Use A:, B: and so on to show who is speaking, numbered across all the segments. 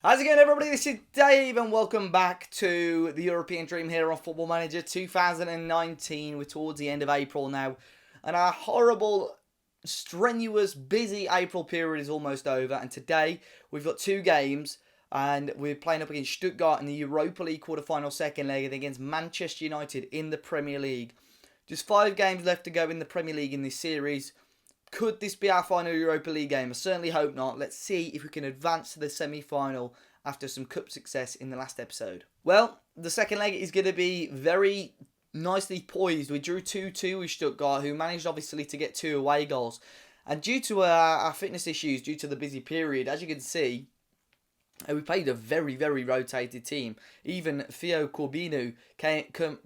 A: How's it going, everybody? This is Dave, and welcome back to the European Dream here on Football Manager 2019. We're towards the end of April now, and our horrible, strenuous, busy April period is almost over. And today we've got two games, and we're playing up against Stuttgart in the Europa League quarter-final second leg, and against Manchester United in the Premier League. Just 5 games left to go in the Premier League in this series. Could this be our final Europa League game? I certainly hope not. Let's see if we can advance to the semi-final after some cup success in the last episode. Well, the second leg is going to be very nicely poised. We drew 2-2 with Stuttgart, who managed obviously to get 2 away goals. And due to our fitness issues, due to the busy period, as you can see, we played a very, very rotated team. Even Theo Corbinu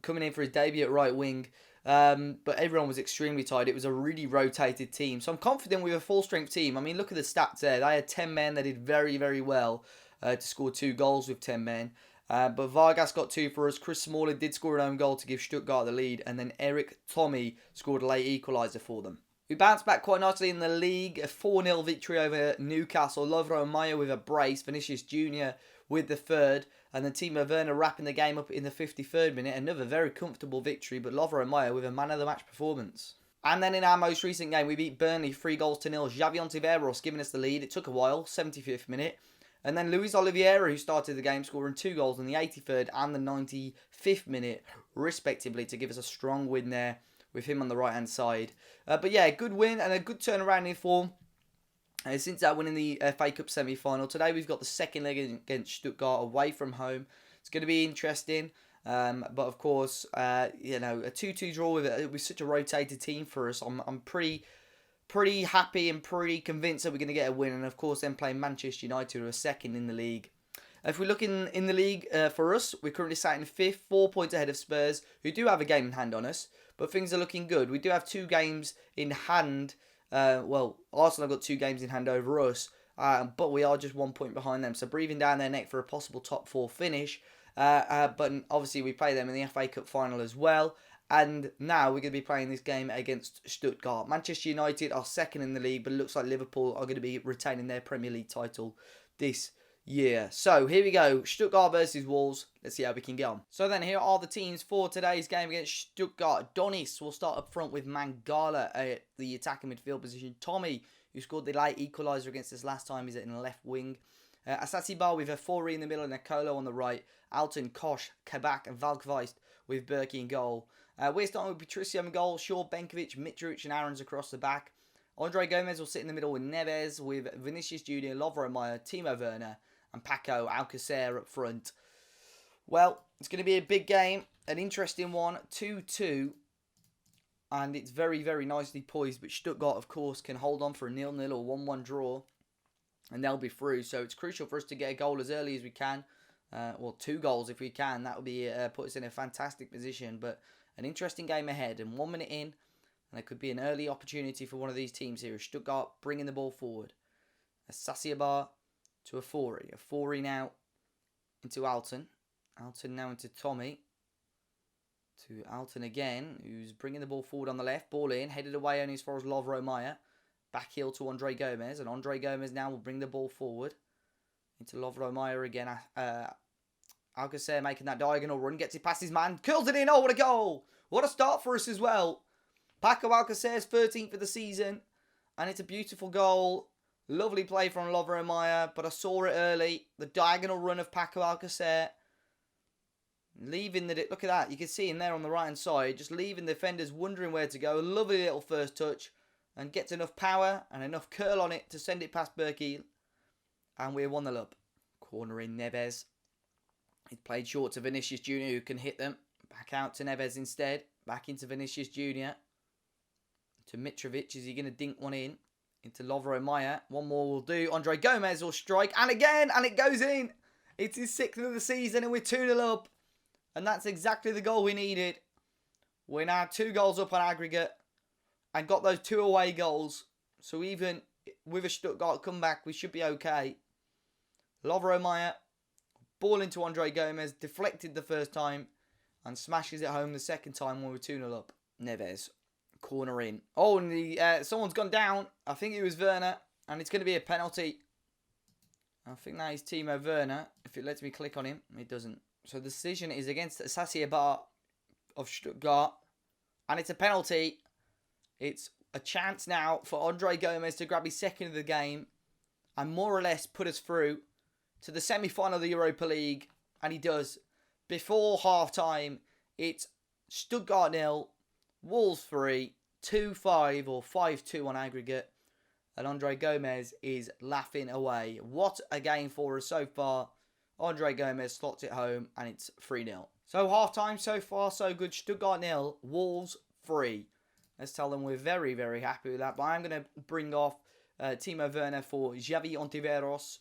A: coming in for his debut at right wing. But everyone was extremely tired. It was a really rotated team. So I'm confident with a full-strength team. I mean, look at the stats there. They had 10 men. They did very, very well to score 2 goals with 10 men. But Vargas got 2 for us. Chris Smalling did score an own goal to give Stuttgart the lead. And then Eric Tommy scored a late equaliser for them. We bounced back quite nicely in the league. A 4-0 victory over Newcastle. Lovro Maya with a brace. Vinicius Jr. with the third. And then Timo Werner wrapping the game up in the 53rd minute. Another very comfortable victory, but Lovro Maya with a man-of-the-match performance. And then in our most recent game, we beat Burnley 3-0. Xavi Ontiveros giving us the lead. It took a while, 75th minute. And then Luis Oliveira, who started the game, scoring 2 goals in the 83rd and the 95th minute, respectively, to give us a strong win there with him on the right-hand side. But yeah, good win and a good turnaround in form. Since that win in the FA Cup semi-final. Today we've got the second leg against Stuttgart away from home. It's going to be interesting. But of course, a 2-2 draw with such a rotated team for us. I'm pretty happy and pretty convinced that we're going to get a win. And of course, then playing Manchester United, who are second in the league. If we look in the league for us, we're currently sat in 5th, 4 points ahead of Spurs, who do have a game in hand on us. But things are looking good. We do have 2 games in hand. Arsenal have got 2 games in hand over us, but we are just 1 point behind them. So breathing down their neck for a possible top 4 finish. But obviously we play them in the FA Cup final as well. And now we're going to be playing this game against Stuttgart. Manchester United are second in the league, but it looks like Liverpool are going to be retaining their Premier League title this year. So here we go. Stuttgart versus Wolves. Let's see how we can get on. So then here are the teams for today's game against Stuttgart. Donis will start up front with Mangala at the attacking midfield position. Tommy, who scored the late equaliser against us last time, is in the left wing. Asasibar with a Fori in the middle and Nicolo on the right. Alton, Kosh, Kabak and Valkvist with Berkey in goal. We're starting with Patricio in goal. Shaw, Benkovic, Mitrovic and Aarons across the back. Andre Gomez will sit in the middle with Neves, with Vinicius Jr., Lovro Maya, Timo Werner and Paco Alcacer up front. Well, it's going to be a big game, an interesting one, 2-2, and it's very, very nicely poised, but Stuttgart, of course, can hold on for a 0-0 or 1-1 draw, and they'll be through, so it's crucial for us to get a goal as early as we can, 2 goals if we can. That would be put us in a fantastic position, but an interesting game ahead, and 1 minute in, and there could be an early opportunity for one of these teams here. Stuttgart bringing the ball forward. Asasibar to a Fori now into Alton. Alton now into Tommy. To Alton again, who's bringing the ball forward on the left. Ball in, headed away only as far as Lovro Maya. Back heel to Andre Gomez. And Andre Gomez now will bring the ball forward. Into Lovro Maya again. Alcacer making that diagonal run. Gets it past his man. Curls it in. Oh, what a goal. What a start for us as well. Paco Alcacer's 13th for the season. And it's a beautiful goal. Lovely play from Lovro Maya, but I saw it early. The diagonal run of Paco Alcacer. Leaving the... Look at that. You can see him there on the right-hand side. Just leaving the defenders wondering where to go. Lovely little first touch. And gets enough power and enough curl on it to send it past Berkey. And we're 1-0 up. Corner in Neves. He's played short to Vinicius Jr. who can hit them. Back out to Neves instead. Back into Vinicius Jr. To Mitrovic. Is he going to dink one in? Into Lovro Maya. 1 more will do. Andre Gomez will strike. And again. And it goes in. It's his 6th of the season. And we're 2-0 up. And that's exactly the goal we needed. We're now 2 goals up on aggregate. And got those 2 away goals. So even with a Stuttgart comeback, we should be okay. Lovro Maya. Ball into Andre Gomez. Deflected the first time. And smashes it home the second time when we're 2-0 up. Neves. Corner in. Oh, and someone's gone down. I think it was Werner. And it's going to be a penalty. I think that is Timo Werner. If it lets me click on him, it doesn't. So the decision is against Sassia Bar of Stuttgart. And it's a penalty. It's a chance now for Andre Gomez to grab his second of the game and more or less put us through to the semi-final of the Europa League. And he does. Before half-time, it's Stuttgart 0, Wolves 3, 2-5 or 5-2 on aggregate. And Andre Gomez is laughing away. What a game for us so far. Andre Gomez slots it home and it's 3-0. So half-time so far so good. Stuttgart 0, Wolves 3. Let's tell them we're very, very happy with that. But I'm going to bring off Timo Werner for Javi Ontiveros.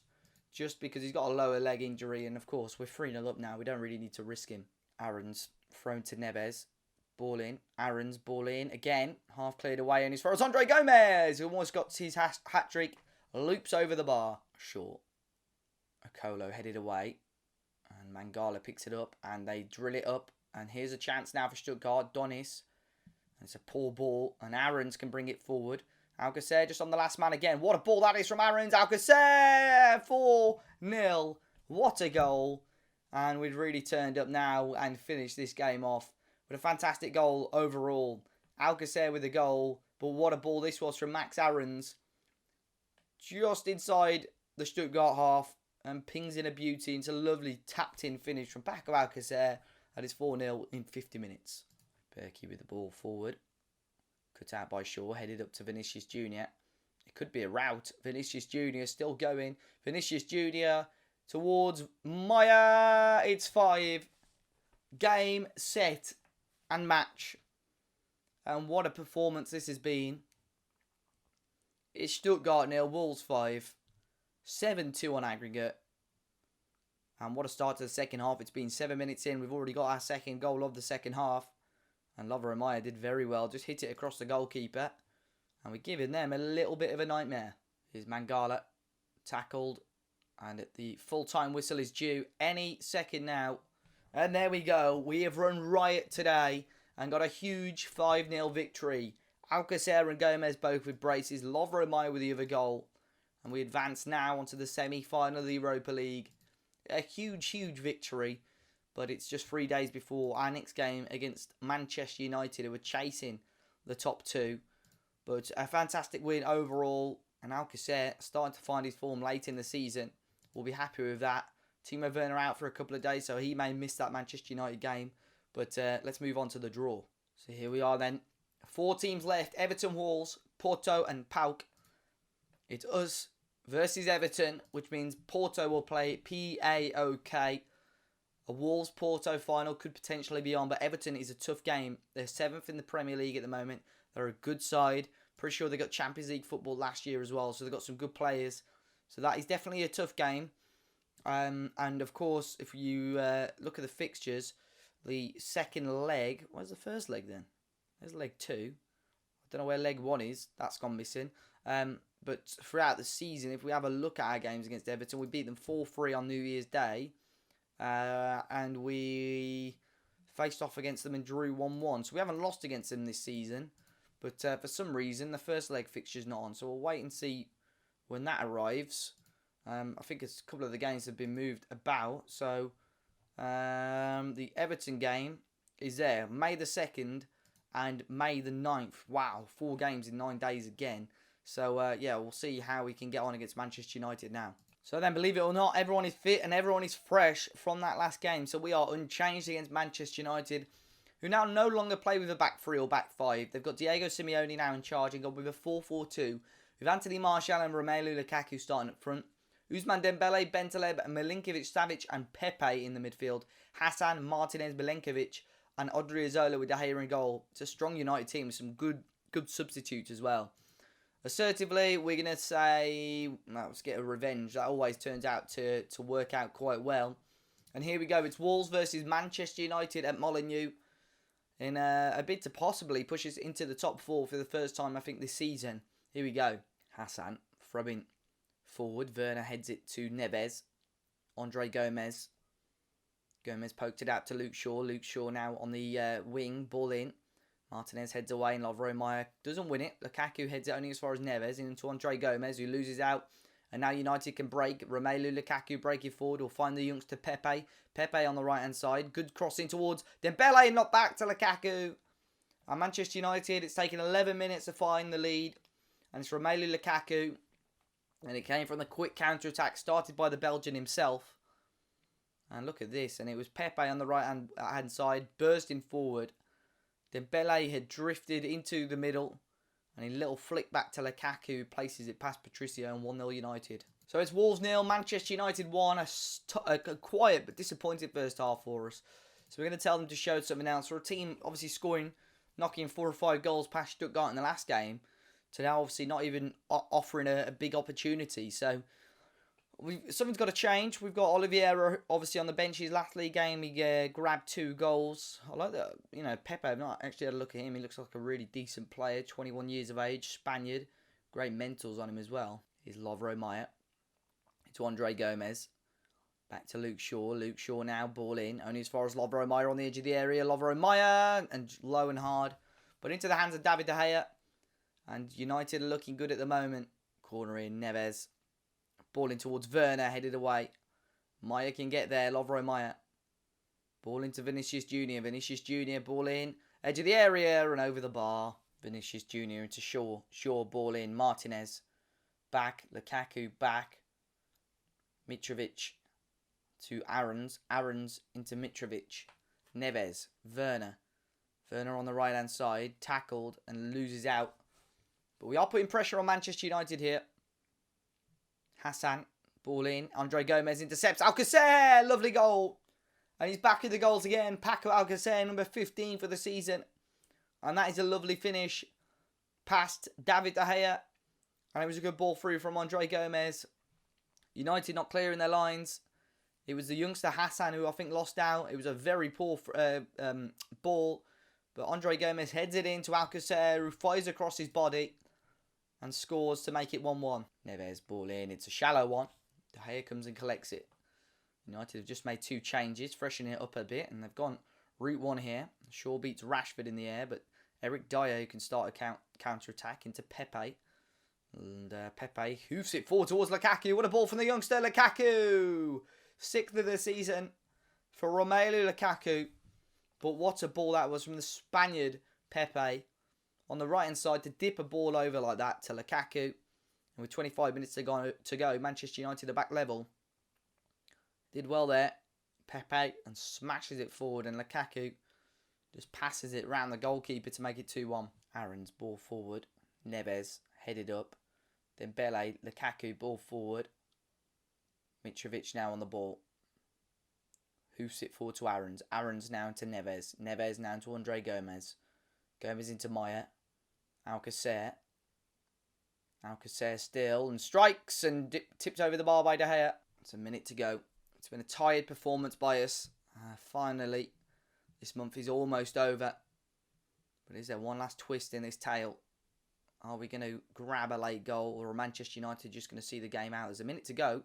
A: Just because he's got a lower leg injury. And of course, we're 3-0 up now. We don't really need to risk him. Aaron's thrown to Neves. Ball in. Aaron's ball in. Again, half cleared away. And it's for Andre Gomez, who almost got his hat-trick. Loops over the bar. Short. Okolo headed away. And Mangala picks it up. And they drill it up. And here's a chance now for Stuttgart. Donis. And it's a poor ball. And Aaron's can bring it forward. Alcacer just on the last man again. What a ball that is from Aaron's. Alcacer 4-0. What a goal. And we've really turned up now and finished this game off with a fantastic goal overall. Alcacer with a goal. But what a ball this was from Max Aaron's. Just inside the Stuttgart half. And pings in a beauty. It's a lovely tapped in finish from back of Alcacer. And it's 4-0 in 50 minutes. Berkey with the ball forward. Cut out by Shaw, headed up to Vinicius Jr. It could be a rout. Vinicius Jr. still going. Vinicius Jr. towards Maya. It's 5. Game, set, and match. And what a performance this has been. It's Stuttgart 0, Wolves 5. 7-2 on aggregate. And what a start to the second half. It's been 7 minutes in. We've already got our second goal of the second half. And Lovren did very well. Just hit it across the goalkeeper. And we're giving them a little bit of a nightmare. Here's Mangala. Tackled. And at the full-time whistle is due any second now. And there we go. We have run riot today. And got a huge 5-0 victory. Alcacer and Gomez both with braces. Lovren with the other goal. And we advance now onto the semi-final of the Europa League. A huge, huge victory. But it's just 3 days before our next game against Manchester United, who are chasing the top 2. But a fantastic win overall. And Alcacer starting to find his form late in the season. We'll be happy with that. Timo Werner out for a couple of days, so he may miss that Manchester United game. But let's move on to the draw. So here we are then. 4 teams left. Everton, Wolves, Porto and PAOK. It's us versus Everton, which means Porto will play PAOK. A Wolves-Porto final could potentially be on, but Everton is a tough game. They're 7th in the Premier League at the moment. They're a good side. Pretty sure they got Champions League football last year as well, so they've got some good players. So that is definitely a tough game. And of course, if you look at the fixtures, the second leg... Where's the first leg then? There's leg 2. I don't know where leg 1 is. That's gone missing. But throughout the season, if we have a look at our games against Everton, we beat them 4-3 on New Year's Day. And we faced off against them and drew 1-1. So we haven't lost against them this season. But for some reason, the first leg fixture's not on. So we'll wait and see when that arrives. I think a couple of the games have been moved about. So the Everton game is there. May the 2nd and May the 9th. Wow, 4 games in 9 days again. So yeah, we'll see how we can get on against Manchester United now. So then, believe it or not, everyone is fit and everyone is fresh from that last game. So we are unchanged against Manchester United, who now no longer play with a back 3 or back 5. They've got Diego Simeone now in charge and gone with a 4-4-2, with Anthony Martial and Romelu Lukaku starting up front. Ousmane Dembele, Bentaleb, Milinkovic-Savic and Pepe in the midfield. Hassan, Martinez, Milenkovic and Odriozola with De Gea in goal. It's a strong United team with some good substitutes as well. Assertively, we're going to say, well, let's get a revenge. That always turns out to work out quite well. And here we go. It's Wolves versus Manchester United at Molineux in a bid to possibly push us into the top 4 for the first time, I think, this season. Here we go. Hassan throwing forward. Werner heads it to Neves. Andre Gomez. Gomez poked it out to Luke Shaw. Luke Shaw now on the wing. Ball in. Martinez heads away and Lovren doesn't win it. Lukaku heads it only as far as Neves into Andre Gomez, who loses out And now United can break. Romelu Lukaku breaking forward. Will find the youngster Pepe. Pepe on the right-hand side. Good crossing towards Dembele. Not back to Lukaku. And Manchester United, it's taken 11 minutes to find the lead. And it's Romelu Lukaku. And it came from the quick counter-attack started by the Belgian himself. And look at this. And it was Pepe on the right-hand side, bursting forward. Dembele had drifted into the middle. And a little flick back to Lukaku, who places it past Patricio, and 1-0 United. So it's Wolves 0, Manchester United 1. A quiet but disappointed first half for us. So we're going to tell them to show something else. For a team obviously scoring, knocking 4 or 5 goals past Stuttgart in the last game, to now obviously not even offering a big opportunity. So something's got to change. We've got Oliveira obviously on the bench. His last league game, he grabbed 2 goals. I like that. You know, Pepe, I've not actually had a look at him. He looks like a really decent player. 21 years of age, Spaniard. Great mentals on him as well. Here's Lovro Maia. To Andre Gomez. Back to Luke Shaw. Luke Shaw now, ball in. Only as far as Lovro Maia on the edge of the area. Lovro Maia, and low and hard. But into the hands of David De Gea. And United are looking good at the moment. Corner in, Neves. Ball in towards Werner, headed away. Maia can get there, Lovro Maia. Ball into Vinicius Jr. Vinicius Jr. ball in. Edge of the area and over the bar. Vinicius Jr. into Shaw. Shaw ball in. Martinez. Back. Lukaku back. Mitrovic to Aarons. Aarons into Mitrovic. Neves. Werner. Werner on the right hand side. Tackled and loses out. But we are putting pressure on Manchester United here. Hassan, ball in. Andre Gomez intercepts. Alcacer, lovely goal. And he's back in the goals again. Paco Alcacer, number 15 for the season. And that is a lovely finish past David De Gea. And it was a good ball through from Andre Gomez. United not clearing their lines. It was the youngster Hassan who I think lost out. It was a very poor ball. But Andre Gomez heads it into Alcacer, who fires across his body and scores to make it 1-1. Neves ball in. It's a shallow one. De Gea comes and collects it. United have just made 2 changes, freshening it up a bit, and they've gone route 1 here. Shaw beats Rashford in the air, but Eric Dyer can start a counter-attack into Pepe. And Pepe hoofs it forward towards Lukaku. What a ball from the youngster Lukaku! 6th of the season for Romelu Lukaku. But what a ball that was from the Spaniard Pepe on the right-hand side to dip a ball over like that to Lukaku. And with 25 minutes to go, Manchester United are back level. Did well there. Pepe and smashes it forward, and Lukaku just passes it round the goalkeeper to make it 2-1. Aarons ball forward. Neves headed up. Dembele, Lukaku ball forward. Mitrovic now on the ball. Hoofs it forward to Aarons. Aarons now into Neves. Neves now into Andre Gomez. Gomez into Maia. Alcacer. Alcacer still and strikes and tipped over the bar by De Gea. It's a minute to go. It's been a tired performance by us. Finally, this month is almost over. But is there one last twist in this tale? Are we going to grab a late goal, or are Manchester United just going to see the game out? There's a minute to go.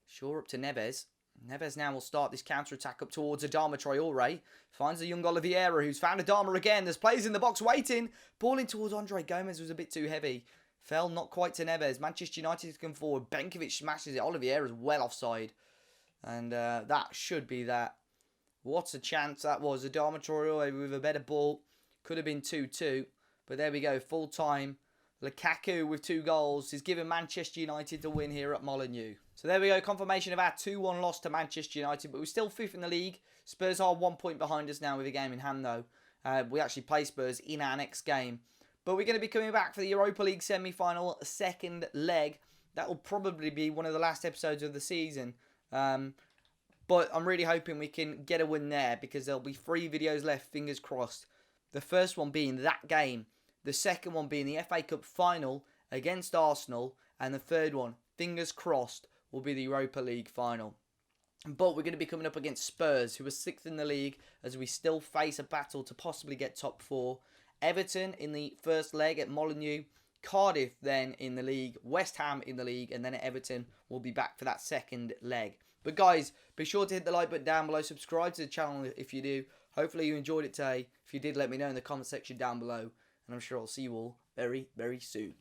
A: Shaw up to Neves. Neves now will start this counter-attack up towards Adama Traore. Finds the young Oliveira, who's found Adama again. There's players in the box waiting. Ball in towards Andre Gomez was a bit too heavy. Fell not quite to Neves. Manchester United has come forward. Benkovic smashes it. Oliveira's well offside. And that should be that. What a chance that was. Adama Traore with a better ball. Could have been 2-2. But there we go. Full time. Lukaku with 2 goals has given Manchester United the win here at Molineux. So there we go. Confirmation of our 2-1 loss to Manchester United. But we're still 5th in the league. Spurs are 1 point behind us now with a game in hand though. We actually play Spurs in our next game. But we're going to be coming back for the Europa League semi-final, 2nd leg. That will probably be one of the last episodes of the season. But I'm really hoping we can get a win there, because there'll be 3 videos left, fingers crossed. The first one being that game. The second one being the FA Cup final against Arsenal. And the third one, fingers crossed, will be the Europa League final. But we're going to be coming up against Spurs, who are 6th in the league, as we still face a battle to possibly get top 4. Everton in the first leg at Molineux. Cardiff then in the league. West Ham in the league. And then at Everton will be back for that 2nd leg. But guys, be sure to hit the like button down below. Subscribe to the channel if you do. Hopefully you enjoyed it today. If you did, let me know in the comment section down below. And I'm sure I'll see you all very, very soon.